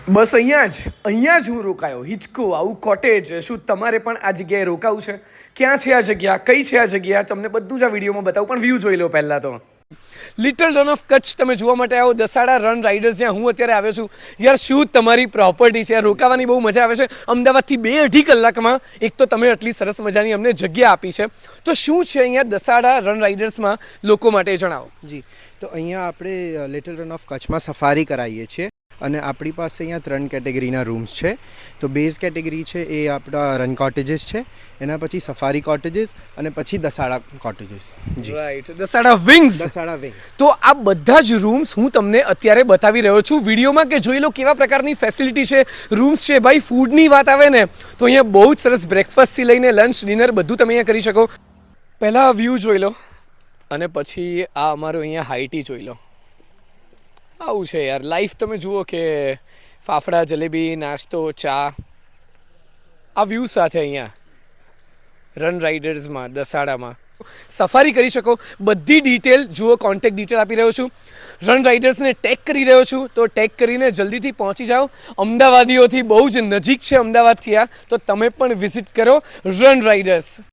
બસ અહીંયા જ હું રોકાયો. હિચકો આવું કોટેજ. શું તમારે પણ આ જગ્યાએ રોકાવું છે? ક્યાં છે આ જગ્યા, કઈ છે આ જગ્યા, તમને બધું જ આ વિડીયોમાં બતાવું. પણ વ્યૂ જોઈ લો પહેલાં તો. લિટલ રન ઓફ કચ્છ તમે જોવા માટે આવો. દસાડા રન રાઇડર્સ જ્યાં હું અત્યારે આવ્યો છું. યાર શું તમારી પ્રોપર્ટી છે. રોકાવાની બહુ મજા આવે છે. અમદાવાદથી 2-2.5 કલાકમાં એક તો તમે આટલી સરસ મજાની અમને જગ્યા આપી છે. તો શું છે અહીંયા દસાડા રન રાઇડર્સમાં લોકો માટે જણાવો. જી, તો અહીંયા આપણે લિટલ રન ઓફ કચ્છમાં સફારી કરાવીએ છીએ અને આપણી પાસે અહીંયા 3 કેટેગરીના રૂમ્સ છે. તો બેઝ કેટેગરી છે એ આપણા રન કોટેજીસ છે, એના પછી સફારી કોટેજીસ અને પછી Dasada cottages. Right, Dasada wings. Dasada wing. તો આ બધા જ રૂમ્સ હું તમને અત્યારે બતાવી રહ્યો છું વિડીયોમાં, કે જોઈ લો કેવા પ્રકારની ફેસિલિટી છે, રૂમ્સ છે. ભાઈ ફૂડની વાત આવે ને તો અહીંયા બહુ જ સરસ બ્રેકફાસ્ટથી લઈને લંચ ડિનર બધું તમે અહીંયા કરી શકો. પહેલાં વ્યૂ જોઈ લો અને પછી આ અમારું અહીંયા હાઈટી જોઈ લો. આવું છે યાર લાઈફ. તમે જુઓ કે ફાફડા, જલેબી, નાસ્તો, ચા, આ વ્યૂ સાથે અહીંયા રન રાઇડર્સમાં દસાડામાં સફારી કરી શકો. બધી ડિટેલ જુઓ, કોન્ટેક્ટ ડિટેલ આપી રહ્યો છું. રન રાઇડર્સને ટેગ કરી રહ્યો છું, તો ટેગ કરીને જલ્દીથી પહોંચી જાઓ. અમદાવાદીઓથી બહુ જ નજીક છે અમદાવાદથી આ, તો તમે પણ વિઝિટ કરો રન રાઇડર્સ.